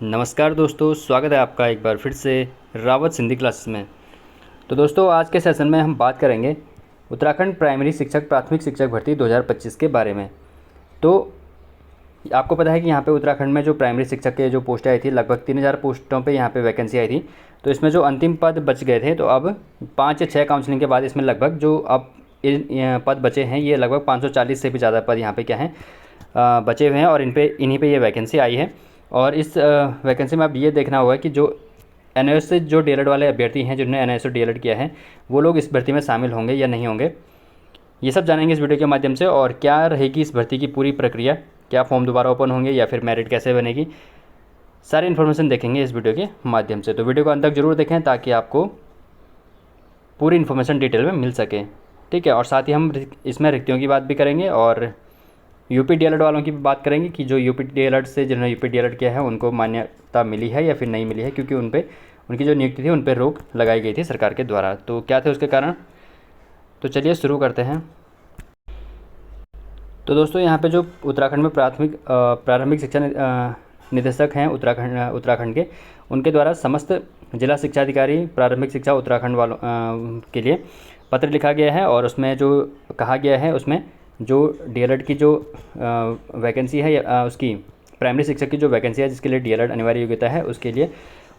नमस्कार दोस्तों, स्वागत है आपका एक बार फिर से रावत सिंधी क्लासेस में। तो दोस्तों, आज के सेशन में हम बात करेंगे उत्तराखंड प्राइमरी शिक्षक प्राथमिक शिक्षक भर्ती 2025 के बारे में। तो आपको पता है कि यहाँ पे उत्तराखंड में जो प्राइमरी शिक्षक के जो पोस्टें आई थी, लगभग 3000 पोस्टों पे यहाँ पे वैकेंसी आई थी। तो इसमें जो अंतिम पद बच गए थे, तो अब 5 या 6 काउंसलिंग के बाद इसमें लगभग जो अब पद बचे हैं, ये लगभग 540 से भी ज़्यादा पद यहाँ पे क्या हैं, बचे हुए हैं और इन्हीं पे ये वैकेंसी आई है। और इस वैकेंसी में अब ये देखना होगा कि जो एनआईओएस से जो डीएलएड वाले अभ्यर्थी हैं, जिन्होंने एनआईओएस से डीएलएड किया है, वो लोग इस भर्ती में शामिल होंगे या नहीं होंगे, ये सब जानेंगे इस वीडियो के माध्यम से। और क्या रहेगी इस भर्ती की पूरी प्रक्रिया, क्या फॉर्म दोबारा ओपन होंगे या फिर मेरिट कैसे बनेगी, सारी इन्फॉर्मेशन देखेंगे इस वीडियो के माध्यम से। तो वीडियो को अंत तक जरूर देखें ताकि आपको पूरी इन्फॉर्मेशन डिटेल में मिल सके, ठीक है। और साथ ही हम इसमें रिक्तियों की बात भी करेंगे और यूपी डीएलएड वालों की भी बात करेंगे कि जो यूपी डीएलएड से जिन्होंने यूपी डीएलएड किया है उनको मान्यता मिली है या फिर नहीं मिली है, क्योंकि उनकी जो नियुक्ति थी उन पर रोक लगाई गई थी सरकार के द्वारा। तो क्या थे उसके कारण, तो चलिए शुरू करते हैं। तो दोस्तों, यहाँ पे जो उत्तराखंड में प्रारंभिक शिक्षा निदेशक हैं उत्तराखंड के, उनके द्वारा समस्त जिला शिक्षा अधिकारी प्रारंभिक शिक्षा उत्तराखंड वालों के लिए पत्र लिखा गया है। और उसमें जो कहा गया है, उसमें जो डीएलएड की जो वैकेंसी है या उसकी प्राइमरी शिक्षक की जो वैकेंसी है जिसके लिए डीएलएड अनिवार्य योग्यता है, उसके लिए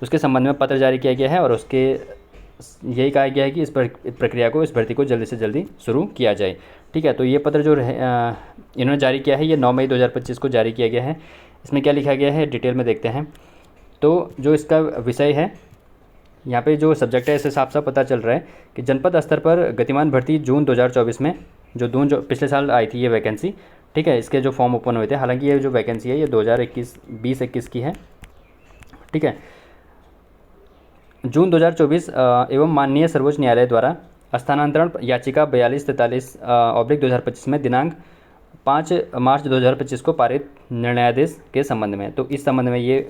उसके संबंध में पत्र जारी किया गया है। और उसके यही कहा गया है कि इस प्रक्रिया को, इस भर्ती को जल्दी से जल्दी शुरू किया जाए, ठीक है। तो ये पत्र जो इन्होंने जारी किया है, ये 9 मई 2025 को जारी किया गया है। इसमें क्या लिखा गया है डिटेल में देखते हैं। तो जो इसका विषय है, यहाँ पे जो सब्जेक्ट है, इससे साफ साफ पता चल रहा है कि जनपद स्तर पर गतिमान भर्ती जून 2024 में जो पिछले साल आई थी ये वैकेंसी, ठीक है। इसके जो फॉर्म ओपन हुए थे, हालांकि ये जो वैकेंसी है ये 2021 की है, ठीक है। जून 2024 एवं माननीय सर्वोच्च न्यायालय द्वारा स्थानांतरण याचिका 4243/2025 में दिनांक 5 मार्च 2025 को पारित निर्णयादेश के संबंध में, तो इस संबंध में ये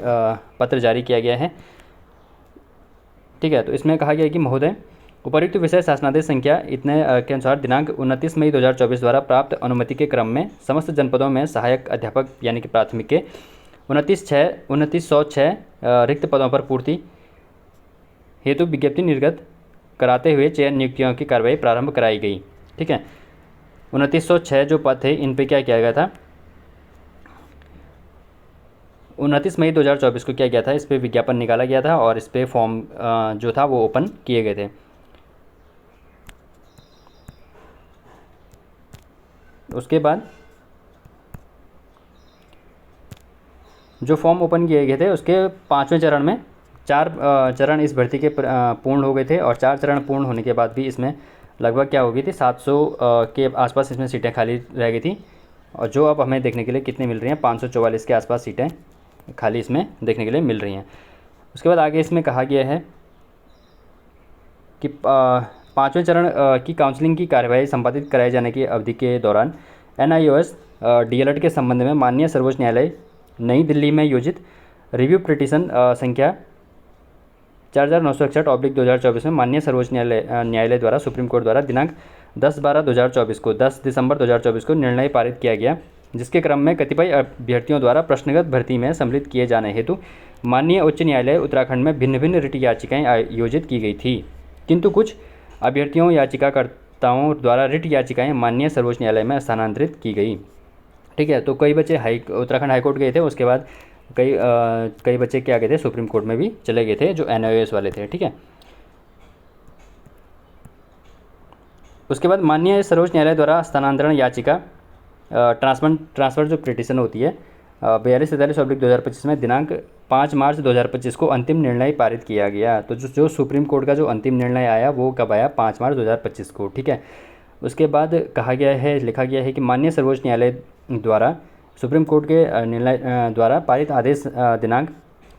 पत्र जारी किया गया है, ठीक है। तो इसमें कहा गया है कि महोदय, उपर्युक्त विषय शासनादेश संख्या इतने के अनुसार दिनांक 29 मई 2024 द्वारा प्राप्त अनुमति के क्रम में समस्त जनपदों में सहायक अध्यापक यानी कि प्राथमिक के 2906 रिक्त पदों पर पूर्ति हेतु विज्ञप्ति निर्गत कराते हुए चयन नियुक्तियों की कार्रवाई प्रारंभ कराई गई, ठीक है। 2906 जो पद थे, इन पे क्या किया गया था, 29 मई 2024 को क्या किया था, इस पर विज्ञापन निकाला गया था और इस पर फॉर्म जो था वो ओपन किए गए थे। उसके बाद जो फॉर्म ओपन किए गए थे, उसके 5वें चरण में 4 चरण इस भर्ती के पूर्ण हो गए थे। और 4 चरण पूर्ण होने के बाद भी इसमें लगभग क्या हो गई थी, 700 के आसपास इसमें सीटें खाली रह गई थी। और जो अब हमें देखने के लिए कितनी मिल रही हैं, 544 के आसपास सीटें खाली इसमें देखने के लिए मिल रही हैं। उसके बाद आगे इसमें कहा गया है कि 5वें चरण की काउंसलिंग की कार्यवाही संपादित कराए जाने की अवधि के दौरान एनआईओएस डीएलएड के संबंध में माननीय सर्वोच्च न्यायालय नई दिल्ली में योजित रिव्यू पिटीशन संख्या 4961/2024 में माननीय सर्वोच्च न्यायालय द्वारा सुप्रीम कोर्ट द्वारा दिनांक 10/12/2024 को 10 दिसंबर 2024 को निर्णय पारित किया गया, जिसके क्रम में कतिपय अभ्यर्थियों द्वारा प्रश्नगत भर्ती में सम्मिलित किए जाने हेतु माननीय उच्च न्यायालय उत्तराखंड में भिन्न भिन्न रिट याचिकाएँ आयोजित की गई थी, किंतु कुछ अभ्यर्थियों याचिकाकर्ताओं द्वारा रिट याचिकाएं माननीय सर्वोच्च न्यायालय में स्थानांतरित की गई, ठीक है। तो कई बच्चे उत्तराखंड हाईकोर्ट गए थे, उसके बाद कई बच्चे क्या गए थे, सुप्रीम कोर्ट में भी चले गए थे, जो एनआईओएस वाले थे, ठीक है। उसके बाद माननीय सर्वोच्च न्यायालय द्वारा स्थानांतरण याचिका ट्रांसफर जो पिटीशन होती है 4243/2025 में दिनांक 5 मार्च 2025 को अंतिम निर्णय पारित किया गया। तो जो सुप्रीम कोर्ट का जो अंतिम निर्णय आया वो कब आया, 5 मार्च 2025 को, ठीक है। उसके बाद कहा गया है, लिखा गया है कि माननीय सर्वोच्च न्यायालय द्वारा सुप्रीम कोर्ट के निर्णय द्वारा पारित आदेश दिनांक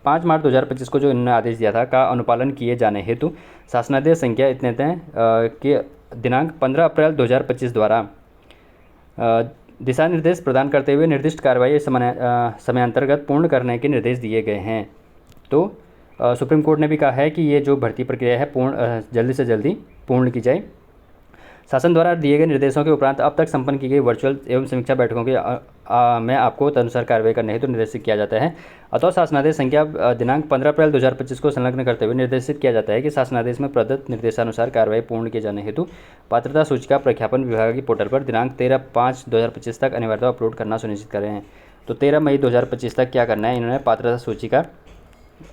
5 मार्च 2025 को जो इन्होंने आदेश दिया था का अनुपालन किए जाने हेतु शासनादेश संख्या इतने के दिनांक 15 अप्रैल 2025 द्वारा दिशा निर्देश प्रदान करते हुए निर्दिष्ट कार्रवाई समयांतर्गत पूर्ण करने के निर्देश दिए गए हैं। तो सुप्रीम कोर्ट ने भी कहा है कि ये जो भर्ती प्रक्रिया है जल्दी से जल्दी पूर्ण की जाए। शासन द्वारा दिए गए निर्देशों के उपरांत अब तक संपन्न की गई वर्चुअल एवं समीक्षा बैठकों के में आपको तदनुसार कार्रवाई करने हेतु निर्देशित किया जाता है। अतः शासनादेश संख्या दिनांक 15 अप्रैल 2025 को संलग्न करते हुए निर्देशित किया जाता है कि शासनादेश में प्रदत्त निर्देशानुसार कार्रवाई पूर्ण किए जाने हेतु पात्रता सूची का प्रख्यापन विभाग की पोर्टल पर दिनांक 13/5/2025 तक अनिवार्यतः अपलोड करना सुनिश्चित करें। तो 13 मई 2025 तक क्या करना है, इन्होंने पात्रता सूची का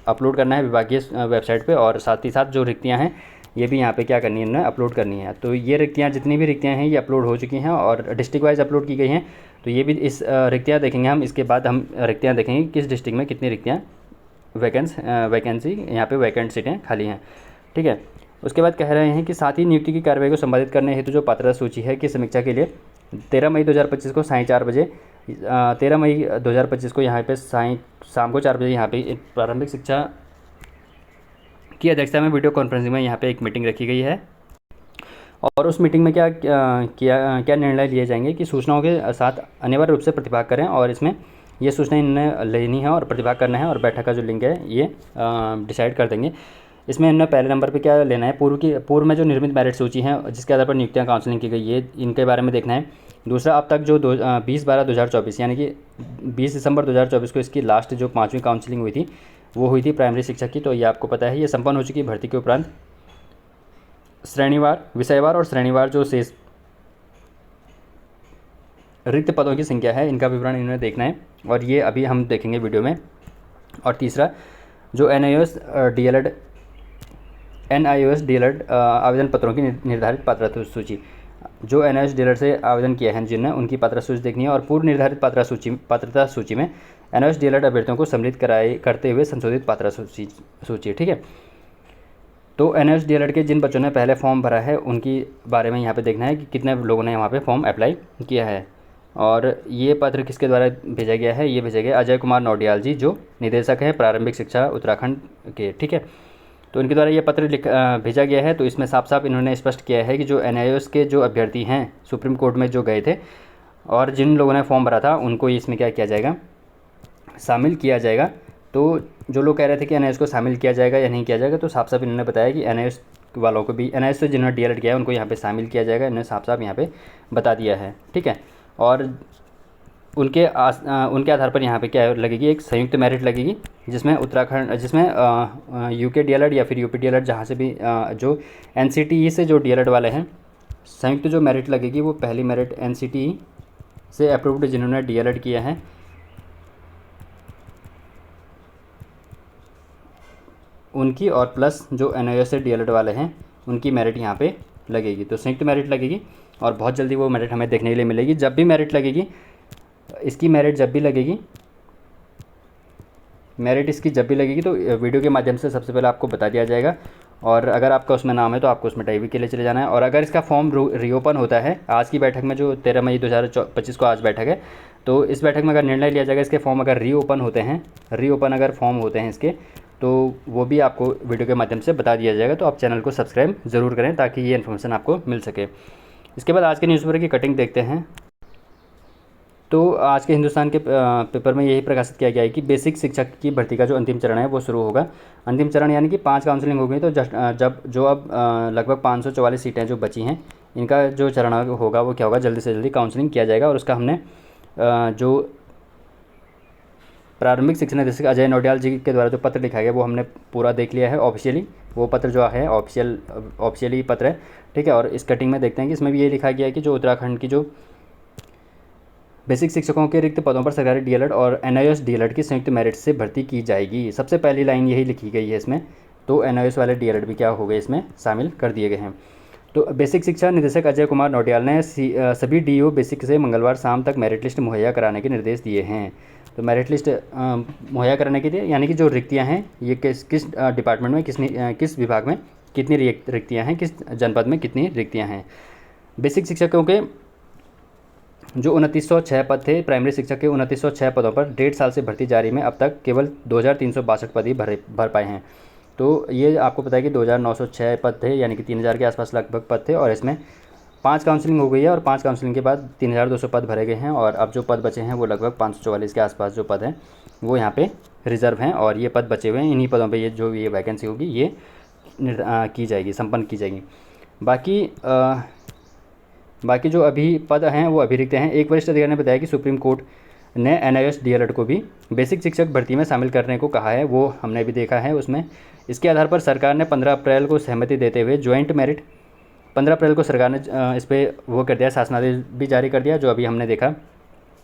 अपलोड करना है विभागीय वेबसाइट पे, और साथ ही साथ जो रिक्तियाँ हैं ये भी यहाँ पे क्या करनी है, इन्होंने अपलोड करनी है। तो ये रिक्तियाँ, जितनी भी रिक्तियाँ हैं ये अपलोड हो चुकी हैं और डिस्ट्रिक्ट वाइज अपलोड की गई हैं। तो ये भी इस रिक्तियाँ देखेंगे हम, इसके बाद हम रिक्तियाँ देखेंगे किस डिस्ट्रिक्ट में कितनी रिक्तियाँ वैकेंसी यहाँ पे वैकेंट सीटें खाली हैं। ठीक है, उसके बाद कह रहे हैं कि साथ ही नियुक्ति की कार्रवाई को संपादित करने हेतु जो पात्रता सूची है की समीक्षा के लिए 13 मई 2025 को 4:30 बजे 13 मई 2025 को यहाँ पे शाम को 4 बजे यहाँ पे प्रारंभिक शिक्षा की अध्यक्षता में वीडियो कॉन्फ्रेंसिंग में यहाँ पे एक मीटिंग रखी गई है। और उस मीटिंग में क्या निर्णय लिए जाएंगे कि सूचनाओं के साथ अनिवार्य रूप से प्रतिभाग करें, और इसमें ये सूचनाएं इन्हें लेनी है और प्रतिभाग करना है, और बैठक का जो लिंक है ये डिसाइड कर देंगे। इसमें इन्हें पहले नंबर पे क्या लेना है, पूर्व में जो निर्मित मेरिट सूची है जिसके आधार पर नियुक्तियाँ काउंसलिंग की गई, ये इनके बारे में देखना है। दूसरा, अब तक जो 20/12/2024 यानी कि 20 दिसंबर 2024 को इसकी लास्ट जो 5वीं काउंसलिंग हुई थी वो हुई थी प्राइमरी शिक्षक की। तो ये आपको पता है, ये संपन्न हो चुकी भर्ती के उपरांत श्रेणीवार, विषयवार और श्रेणीवार जो शेष रिक्त पदों की संख्या है इनका विवरण इन्होंने देखना है, और ये अभी हम देखेंगे वीडियो में। और तीसरा, जो NIOS DLED आवेदन पत्रों की निर्धारित पात्रता सूची, जो NIOS DLED से आवेदन किया है जिन्हें, उनकी पात्रता सूची देखनी है, और पूर्व निर्धारित पात्रता सूची में NIOS DLED अभ्यर्थियों को सम्मिलित करते हुए संशोधित पात्रता सूची। ठीक है, तो NIOS DLED के जिन बच्चों ने पहले फॉर्म भरा है उनकी बारे में यहाँ पे देखना है कि कितने लोगों ने वहाँ पे फॉर्म अप्लाई किया है। और ये पत्र किसके द्वारा भेजा गया है, ये भेजा गया अजय कुमार नौडियाल जी, जो निदेशक है प्रारंभिक शिक्षा उत्तराखंड के। ठीक है, तो इनके द्वारा ये पत्र भेजा गया है। तो इसमें साफ साफ इन्होंने स्पष्ट किया है कि जो NIOS के जो अभ्यर्थी हैं सुप्रीम कोर्ट में जो गए थे और जिन लोगों ने फॉर्म भरा था उनको इसमें क्या किया जाएगा, शामिल किया जाएगा। तो जो लोग कह रहे थे कि NIOS को शामिल किया जाएगा या नहीं किया जाएगा, तो साफ साफ इन्होंने बताया कि NIOS वालों को भी, NIOS से जिन्होंने DLED किया है उनको यहाँ पे शामिल किया जाएगा, इन्होंने साफ साफ यहाँ पे बता दिया है। ठीक है, और उनके आधार पर यहाँ पे क्या लगेगी, एक संयुक्त मेरिट लगेगी जिसमें UK DLED या फिर UP DLED जहाँ से भी जो NCTE से जो DLED वाले हैं, संयुक्त जो मेरिट लगेगी वो पहली मेरिट NCTE से अप्रूव्ड जिन्होंने DLED किया है उनकी, और प्लस जो NIOS से DLED वाले हैं उनकी मेरिट यहाँ पे लगेगी। तो संयुक्त मेरिट लगेगी, और बहुत जल्दी वो मेरिट हमें देखने के लिए मिलेगी। जब भी मेरिट लगेगी, इसकी मेरिट जब भी लगेगी, तो वीडियो के माध्यम से सबसे पहले आपको बता दिया जाएगा। और अगर आपका उसमें नाम है तो आपको उसमें टाइप के लिए चले जाना है। और अगर इसका फॉर्म रीओपन होता है आज की बैठक में, जो 13 मई 2025 को आज बैठक है, तो इस बैठक में अगर निर्णय लिया जाएगा इसके फॉर्म अगर रीओपन अगर फॉर्म होते हैं इसके, तो वो भी आपको वीडियो के माध्यम से बता दिया जाएगा। तो आप चैनल को सब्सक्राइब ज़रूर करें ताकि ये इन्फॉर्मेशन आपको मिल सके। इसके बाद आज के न्यूज़पेपर की कटिंग देखते हैं। तो आज के हिंदुस्तान के पेपर में यही प्रकाशित किया गया है कि बेसिक शिक्षक की भर्ती का जो अंतिम चरण है वो शुरू होगा। अंतिम चरण यानी कि 5 काउंसलिंग हो गई, तो अब लगभग 544 सीटें जो बची हैं, इनका जो चरण होगा वो क्या होगा, जल्दी से जल्दी काउंसलिंग किया जाएगा। और उसका हमने जो प्रारंभिक शिक्षा निदेशक अजय नौडियाल जी के द्वारा जो पत्र लिखा गया वो हमने पूरा देख लिया है ऑफिशियली। वो पत्र जो है ऑफिशियली पत्र है। ठीक है, और इस कटिंग में देखते हैं कि इसमें भी ये लिखा गया है कि जो उत्तराखंड की जो बेसिक शिक्षकों के रिक्त पदों पर सरकारी DLED और NIOS DLED की संयुक्त मेरिट से भर्ती की जाएगी। सबसे पहली लाइन यही लिखी गई है इसमें। तो NIOS वाले DLED भी क्या हो गए, इसमें शामिल कर दिए गए हैं। तो बेसिक शिक्षा निदेशक अजय कुमार नौडियाल ने सभी DO बेसिक से मंगलवार शाम तक मेरिट लिस्ट मुहैया कराने के निर्देश दिए हैं। तो मेरिट लिस्ट मुहैया कराने के लिए यानी कि जो रिक्तियाँ हैं ये किस डिपार्टमेंट में, किस विभाग में कितनी रिक्तियाँ हैं, किस जनपद में कितनी रिक्तियाँ हैं। बेसिक शिक्षकों के जो 2906 पद थे, प्राइमरी शिक्षक के 2906 पदों पर 1.5 साल से भर्ती जारी में अब तक केवल 2362 पद ही भर पाए हैं। तो ये आपको पता है कि 2906 पद थे, यानी कि 3000 के आसपास लगभग पद थे, और इसमें 5 काउंसलिंग हो गई है और 5 काउंसलिंग के बाद 3200 पद भरे गए हैं। और अब जो पद बचे हैं वो लगभग 544 के आसपास जो पद हैं वो यहाँ पे रिजर्व हैं, और ये पद बचे हुए हैं। इन्हीं पदों पे ये वैकेंसी होगी ये संपन्न की जाएगी। बाकी बाकी जो अभी पद हैं वो अभी रिक्त हैं। एक वरिष्ठ अधिकारी ने बताया कि सुप्रीम कोर्ट ने NIOS DLED को भी बेसिक शिक्षक भर्ती में शामिल करने को कहा है, वो हमने भी देखा है उसमें। इसके आधार पर सरकार ने 15 अप्रैल को सहमति देते हुए ज्वाइंट मेरिट 15 अप्रैल को सरकार ने इस पर वो कर दिया, शासनादेश भी जारी कर दिया, जो अभी हमने देखा।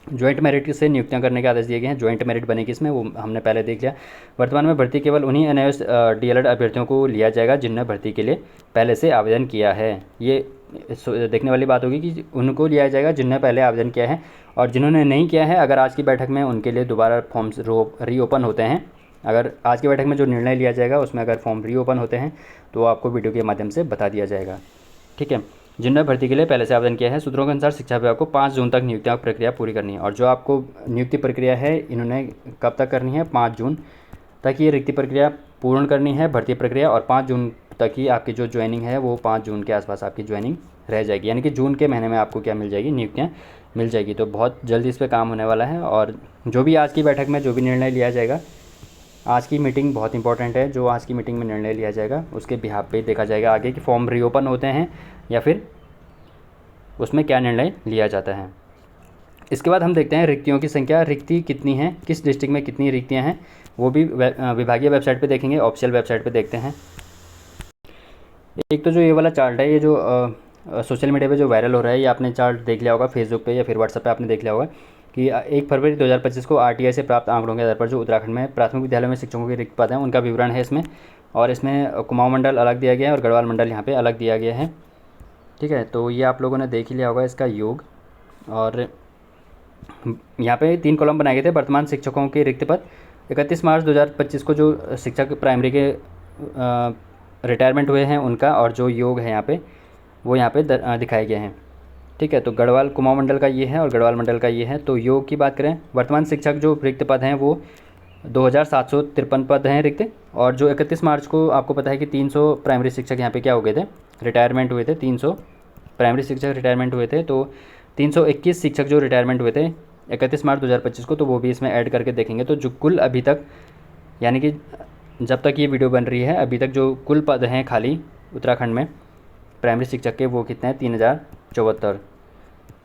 ज्वाइंट मेरिट से नियुक्तियां करने के आदेश दिए गए हैं। ज्वाइंट मेरिट बनेगी इसमें, वो हमने पहले देख लिया। वर्तमान में भर्ती केवल उन्हीं NIOS DLED अभ्यर्थियों को लिया जाएगा जिनने भर्ती के लिए पहले से आवेदन किया है। ये देखने वाली बात होगी कि उनको लिया जाएगा जिनने पहले आवेदन किया है, और जिन्होंने नहीं किया है, अगर आज की बैठक में उनके लिए दोबारा फॉर्म्स रीओपन होते हैं, अगर आज की बैठक में जो निर्णय लिया जाएगा उसमें अगर फॉर्म रीओपन होते हैं तो आपको वीडियो के माध्यम से बता दिया जाएगा। ठीक है, जिन्होंने भर्ती के लिए पहले से आवेदन किया है। सूत्रों के अनुसार शिक्षा विभाग को 5 जून तक नियुक्तियां प्रक्रिया पूरी करनी है, और जो आपको नियुक्ति प्रक्रिया है इन्होंने कब तक करनी है, 5 जून तक ये रिक्ति प्रक्रिया पूर्ण करनी है, भर्ती प्रक्रिया, और 5 जून तक ही आपकी जो ज्वाइनिंग है वो 5 जून के आसपास आपकी ज्वाइनिंग रह जाएगी, यानी कि जून के महीने में आपको क्या मिल जाएगी, नियुक्तियाँ मिल जाएगी। तो बहुत जल्दी इस पर काम होने वाला है, और जो भी आज की बैठक में जो भी निर्णय लिया जाएगा, आज की मीटिंग बहुत इंपॉर्टेंट है, जो आज की मीटिंग में निर्णय लिया जाएगा उसके बिहाफ पे देखा जाएगा आगे कि फॉर्म रीओपन होते हैं या फिर उसमें क्या निर्णय लिया जाता है। इसके बाद हम देखते हैं रिक्तियों की संख्या, रिक्ति कितनी है, किस डिस्ट्रिक्ट में कितनी रिक्तियां हैं, वो भी विभागीय वेबसाइट पे देखेंगे, ऑफिशियल वेबसाइट पे देखते हैं। एक तो जो ये वाला चार्ट है, ये जो सोशल मीडिया पे जो वायरल हो रहा है, ये आपने चार्ट देख लिया होगा फेसबुक पे या फिर व्हाट्सएप पे आपने देख लिया होगा कि 1 फरवरी 2025 को RTI से प्राप्त आंकड़ों के आधार पर जो उत्तराखंड में प्राथमिक विद्यालयों में शिक्षकों के रिक्त पद हैं उनका विवरण है इसमें, और इसमें कुमाऊं मंडल अलग दिया गया है और गढ़वाल मंडल यहाँ पे अलग दिया गया है। ठीक है, तो ये आप लोगों ने देख ही लिया होगा इसका योग, और यहाँ पे 3 कॉलम बनाए गए थे। वर्तमान शिक्षकों के रिक्त पद 31 मार्च 2025 को जो शिक्षक प्राइमरी के रिटायरमेंट हुए हैं उनका, और जो योग है यहाँ पे वो यहाँ पे दिखाए गए हैं। ठीक है, तो गढ़वाल कुमाऊं मंडल का ये है और गढ़वाल मंडल का ये है। तो योग की बात करें, वर्तमान शिक्षक जो रिक्त पद हैं वो 2753 पद हैं रिक्त, और जो 31 मार्च को आपको पता है कि 300 प्राइमरी शिक्षक यहाँ पे क्या हो गए थे, रिटायरमेंट हुए थे। 300 प्राइमरी शिक्षक रिटायरमेंट हुए थे, तो 321 शिक्षक जो रिटायरमेंट हुए थे 31 मार्च 2025 को, तो वो भी इसमें ऐड करके देखेंगे। तो जो कुल अभी तक, यानी कि जब तक ये वीडियो बन रही है अभी तक जो कुल पद हैं खाली उत्तराखंड में प्राइमरी शिक्षक के, वो कितने हैं, 3074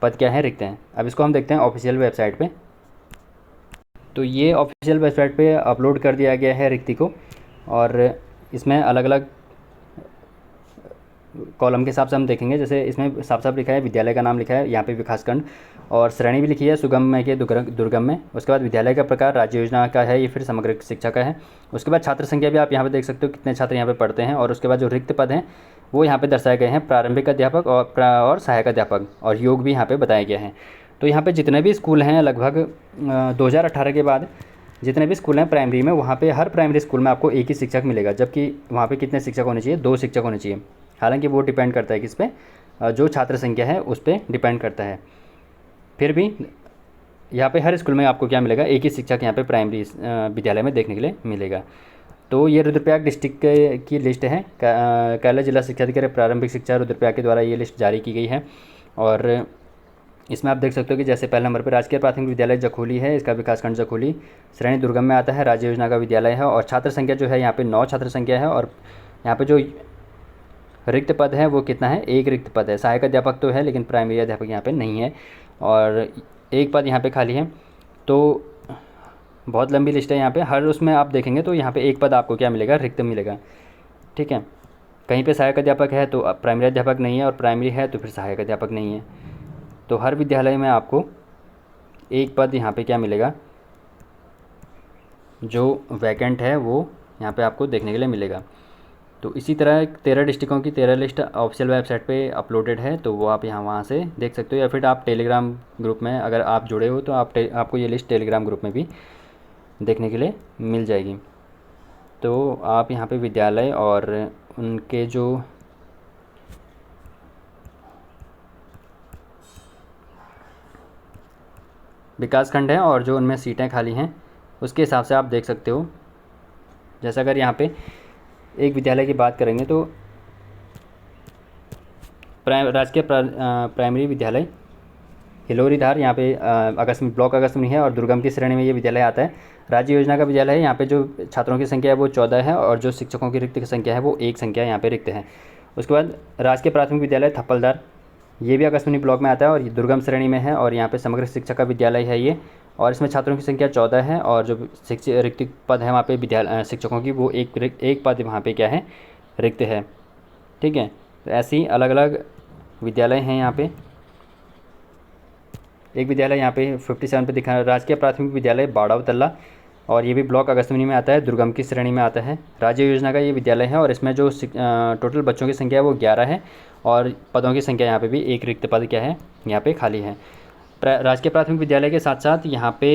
पद क्या हैं, रिक्त हैं। अब इसको हम देखते हैं ऑफिशियल वेबसाइट पे। तो ये ऑफिशियल वेबसाइट पे अपलोड कर दिया गया है रिक्ति को, और इसमें अलग अलग कॉलम के हिसाब से हम देखेंगे। जैसे इसमें साफ साफ लिखा है, विद्यालय का नाम लिखा है यहाँ पे विकासखंड, और श्रेणी भी लिखी है सुगम में के दुर्गम में। उसके बाद विद्यालय का प्रकार राज्य योजना का है, ये फिर समग्र शिक्षा का है। उसके बाद छात्र संख्या भी आप यहाँ पे देख सकते हो कितने छात्र यहाँ पे पढ़ते हैं, और उसके बाद जो रिक्त पद हैं वो यहाँ पे दर्शाए गए हैं, प्रारंभिक अध्यापक और सहायक अध्यापक, और योग भी यहाँ पे बताया गया है। तो यहाँ पे जितने भी स्कूल हैं लगभग 2018 के बाद जितने भी स्कूल हैं प्राइमरी में, वहाँ पे हर प्राइमरी स्कूल में आपको एक ही शिक्षक मिलेगा, जबकि वहाँ पे कितने शिक्षक होने चाहिए, 2 शिक्षक होने चाहिए। हालांकि वो डिपेंड करता है किस पे, जो छात्र संख्या है उस पर डिपेंड करता है। फिर भी यहाँ पे हर स्कूल में आपको क्या मिलेगा, एक ही शिक्षक यहाँ पे प्राइमरी विद्यालय में देखने के लिए मिलेगा। तो ये रुद्रप्रयाग डिस्ट्रिक्ट की लिस्ट है, कैला जिला शिक्षा अधिकारी प्रारंभिक शिक्षा रुद्रप्रयाग के द्वारा ये लिस्ट जारी की गई है। और इसमें आप देख सकते हो कि जैसे पहले नंबर पर राजकीय प्राथमिक विद्यालय जखोली है, इसका विकासखंड जखोली श्रेणी दुर्गम में आता है, राज्य योजना का विद्यालय है, और छात्र संख्या जो है यहाँ पे 9 छात्र संख्या है, और यहाँ पे जो रिक्त पद है वो कितना है, 1 रिक्त पद है। सहायक अध्यापक तो है लेकिन प्राइमरी अध्यापक यहाँ पे नहीं है, और 1 पद यहाँ पे खाली है। तो बहुत लंबी लिस्ट है यहाँ पे, हर उसमें आप देखेंगे तो यहाँ पे 1 पद आपको क्या मिलेगा, रिक्त मिलेगा। ठीक है, कहीं पे सहायक अध्यापक है तो प्राइमरी अध्यापक नहीं है, और प्राइमरी है तो फिर सहायक अध्यापक नहीं है। तो हर विद्यालय में आपको 1 पद यहाँ पे क्या मिलेगा, जो वैकेंट है वो यहाँ पे आपको देखने के लिए मिलेगा। तो इसी तरह 13 डिस्ट्रिक्टों की 13 लिस्ट ऑफिशियल वेबसाइट पे अपलोडेड है, तो वो आप वहाँ से देख सकते हो, या फिर आप टेलीग्राम ग्रुप में अगर आप जुड़े हो तो आपको ये लिस्ट टेलीग्राम ग्रुप में भी देखने के लिए मिल जाएगी। तो आप यहाँ पे विद्यालय और उनके जो विकासखंड हैं और जो उनमें सीटें खाली हैं उसके हिसाब से आप देख सकते हो। जैसा अगर यहाँ पे एक विद्यालय की बात करेंगे तो राजकीय प्राइमरी विद्यालय हिलोरीधार यहाँ पे अगस्त ब्लॉक अगस्त में है, और दुर्गम की श्रेणी में ये विद्यालय आता है। राज्य योजना का विद्यालय है, यहाँ पे जो छात्रों की संख्या है वो 14 है, और जो शिक्षकों की रिक्त संख्या है वो 1 संख्या यहाँ पे रिक्त है। उसके बाद राजकीय प्राथमिक विद्यालय थप्पलदार ये भी अगस्त्यमुनि ब्लॉक में आता है और ये दुर्गम श्रेणी में है और यहाँ पे समग्र शिक्षा का विद्यालय है ये। और इसमें छात्रों की संख्या 14 है और जो शिक्षक रिक्त पद है वहाँ पे विद्यालय शिक्षकों की वो एक पद वहाँ पे क्या है, रिक्त है। ठीक है, तो ऐसे ही अलग अलग विद्यालय हैं यहाँ पे। एक विद्यालय यहाँ पे 57 पे दिखा, राजकीय प्राथमिक विद्यालय बाड़ावतल्ला, और ये भी ब्लॉक अगस्त्यमुनि में आता है, दुर्गम की श्रेणी में आता है। राज्य योजना का ये विद्यालय है और इसमें जो टोटल बच्चों की संख्या है वो 11 है और पदों की संख्या यहाँ पे भी एक रिक्त पद क्या है, यहाँ पे खाली है। राजकीय प्राथमिक विद्यालय के साथ साथ यहाँ पे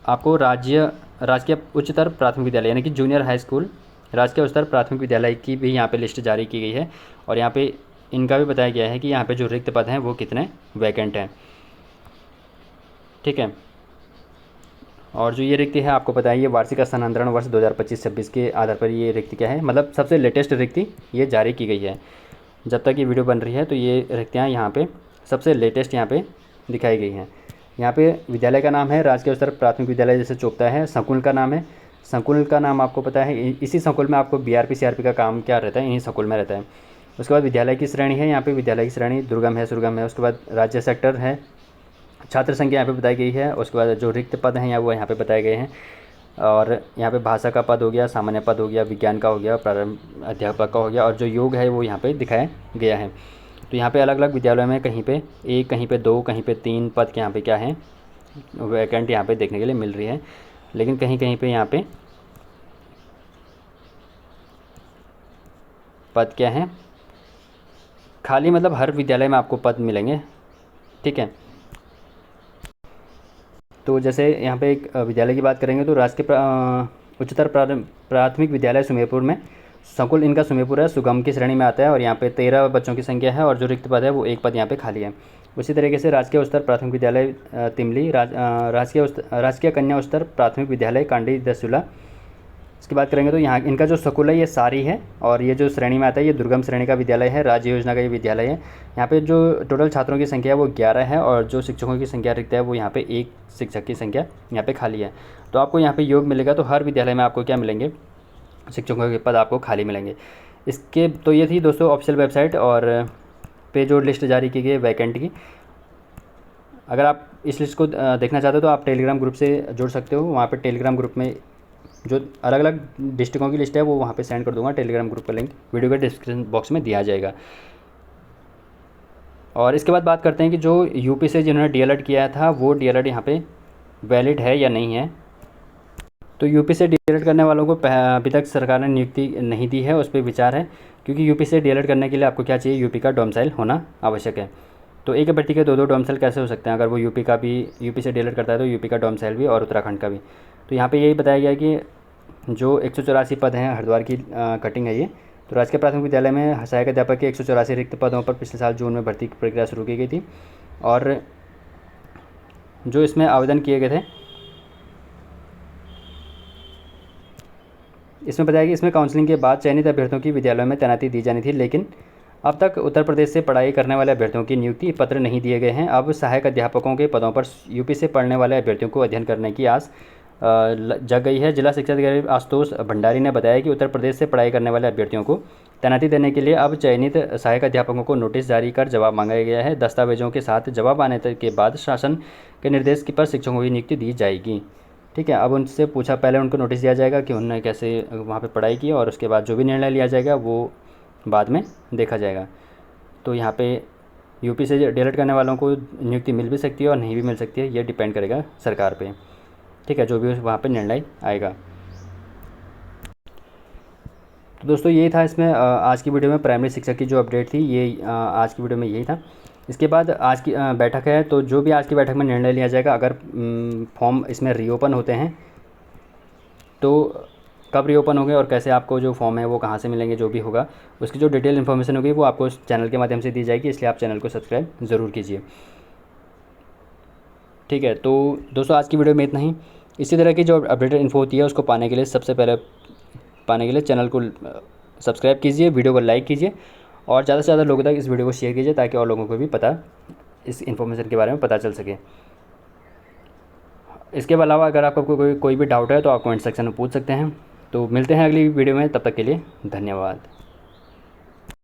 आपको राजकीय उच्चतर प्राथमिक विद्यालय यानी कि जूनियर हाई स्कूल, राजकीय उच्चतर प्राथमिक विद्यालय की भी यहाँ पे लिस्ट जारी की गई है और यहाँ पे इनका भी बताया गया है कि यहाँ पे जो रिक्त पद हैं वो कितने वैकेंट हैं। ठीक है, और जो ये रिक्ति है आपको पता है ये वार्षिक स्थानांतरण वर्ष 2025-26 के आधार पर ये रिक्ति क्या है, मतलब सबसे लेटेस्ट रिक्ति ये जारी की गई है। जब तक ये वीडियो बन रही है तो ये रिक्तियाँ यहाँ पे सबसे लेटेस्ट यहाँ पे दिखाई गई हैं। यहाँ पे विद्यालय का नाम है राजकीय उच्चतर प्राथमिक विद्यालय जैसे चोपता है, संकुल का नाम है, संकुल का नाम आपको पता है, इसी संकुल में आपको BRP CRP का काम क्या रहता है, इन्हीं संकुल में रहता है। उसके बाद विद्यालय की श्रेणी है, यहाँ पे विद्यालय की श्रेणी दुर्गम है, सुरगम है। उसके बाद राज्य सेक्टर है, छात्र संख्या यहाँ पे बताई गई है। उसके बाद जो रिक्त पद हैं वो यहाँ पे बताए गए हैं और यहाँ पे भाषा का पद हो गया, सामान्य पद हो गया, विज्ञान का हो गया, प्रारंभ अध्यापक का हो गया और जो योग है वो यहाँ पे दिखाया गया है। तो यहाँ पे अलग अलग विद्यालयों में कहीं पे 1, कहीं पे 2, कहीं पे 3 पद के यहाँ पे क्या है, वैकेंट यहाँ पे देखने के लिए मिल रही है, लेकिन कहीं कहीं पे यहाँ पे पद क्या है, खाली, मतलब हर विद्यालय में आपको पद मिलेंगे। ठीक है, तो जैसे यहाँ पे एक विद्यालय की बात करेंगे तो राजकीय उच्चतर प्राथमिक विद्यालय सुमेरपुर में, संकुल इनका सुमेरपुर है, सुगम की श्रेणी में आता है और यहाँ पे 13 बच्चों की संख्या है और जो रिक्त पद है वो एक पद यहाँ पे खाली है। उसी तरीके से राजकीय उच्चतर प्राथमिक विद्यालय तिमली, राजकीय कन्या उच्चतर प्राथमिक विद्यालय कांडी दसुला, इसकी बात करेंगे तो यहाँ इनका जो स्कूल है ये सारी है और ये जो श्रेणी में आता है ये दुर्गम श्रेणी का विद्यालय है, राज्य योजना का ये विद्यालय है। यहाँ पे जो टोटल छात्रों की संख्या है वो 11 है और जो शिक्षकों की संख्या रिक्त है वो यहाँ पे एक शिक्षक की संख्या यहाँ पे खाली है। तो आपको यहाँ पे योग मिलेगा, तो हर विद्यालय में आपको क्या मिलेंगे, शिक्षकों के पद आपको खाली मिलेंगे। इसके तो ये थी दोस्तों ऑफिशियल वेबसाइट और पे जो लिस्ट जारी की गई वैकेंट की। अगर आप इस लिस्ट को देखना चाहते हो तो आप टेलीग्राम ग्रुप से जुड़ सकते हो। वहाँ पर टेलीग्राम ग्रुप में जो अलग अलग डिस्ट्रिक्टों की लिस्ट है वो वहाँ पे सेंड कर दूंगा। टेलीग्राम ग्रुप का लिंक वीडियो के डिस्क्रिप्शन बॉक्स में दिया जाएगा। और इसके बाद बात करते हैं कि जो यूपी से जिन्होंने DLED किया था वो DLED यहाँ पे वैलिड है या नहीं है। तो यूपी से DLED करने वालों को अभी तक सरकार ने नियुक्ति नहीं दी है, उस पर विचार है, क्योंकि यूपी से DLED करने के लिए आपको क्या चाहिए, यूपी का डोमिसाइल होना आवश्यक है। तो एक अभ्यर्थी के 2 डोमिसाइल कैसे हो सकते हैं, अगर वो यूपी से DLED करता है तो यूपी का डोमिसाइल भी और उत्तराखंड का भी। तो यहाँ पे यही बताया गया कि जो 184 पद हैं, हरिद्वार की कटिंग है ये। तो राजकीय प्राथमिक विद्यालय में सहायक अध्यापक के 184 रिक्त पदों पर पिछले साल जून में भर्ती की प्रक्रिया शुरू की गई थी और जो इसमें आवेदन किए गए थे, इसमें बताया कि इसमें काउंसलिंग के बाद चयनित अभ्यर्थियों की विद्यालयों में तैनाती दी जानी थी, लेकिन अब तक उत्तर प्रदेश से पढ़ाई करने वाले अभ्यर्थियों की नियुक्ति पत्र नहीं दिए गए हैं। अब सहायक अध्यापकों के पदों पर यूपी से पढ़ने वाले अभ्यर्थियों को अध्ययन करने की आस जग गई है। जिला शिक्षा अधिकारी आशुतोष भंडारी ने बताया कि उत्तर प्रदेश से पढ़ाई करने वाले अभ्यर्थियों को तैनाती देने के लिए अब चयनित सहायक अध्यापकों को नोटिस जारी कर जवाब मांगा गया है। दस्तावेजों के साथ जवाब आने के बाद शासन के निर्देश पर शिक्षकों की नियुक्ति दी जाएगी। ठीक है, अब उनसे पूछा, पहले उनको नोटिस दिया जाएगा कि उन्होंने कैसे वहाँ पर पढ़ाई की और उसके बाद जो भी निर्णय लिया जाएगा वो बाद में देखा जाएगा। तो यहाँ पे यूपी से DLED करने वालों को नियुक्ति मिल भी सकती है और नहीं भी मिल सकती है, ये डिपेंड करेगा सरकार पे। ठीक है, जो भी वहाँ पे निर्णय आएगा। तो दोस्तों यही था इसमें आज की वीडियो में प्राइमरी शिक्षा की जो अपडेट थी, ये आज की वीडियो में यही था। इसके बाद आज की बैठक है, तो जो भी आज की बैठक में निर्णय लिया जाएगा, अगर फॉर्म इसमें रीओपन होते हैं तो कब रीओपन होंगे और कैसे आपको जो फॉर्म है वो कहाँ से मिलेंगे, जो भी होगा उसकी जो डिटेल इन्फॉर्मेशन होगी वो आपको चैनल के माध्यम से दी जाएगी, इसलिए आप चैनल को सब्सक्राइब ज़रूर कीजिए। ठीक है, तो दोस्तों आज की वीडियो में इतना ही। इसी तरह की जो अपडेटेड इन्फो होती है उसको पाने के लिए सबसे पहले चैनल को सब्सक्राइब कीजिए, वीडियो को लाइक कीजिए और ज़्यादा से ज़्यादा लोगों तक इस वीडियो को शेयर कीजिए ताकि और लोगों को भी पता इस इन्फॉर्मेशन के बारे में पता चल सके। इसके अलावा अगर आपको कोई भी डाउट है तो आप कमेंट सेक्शन में पूछ सकते हैं। तो मिलते हैं अगली वीडियो में, तब तक के लिए धन्यवाद।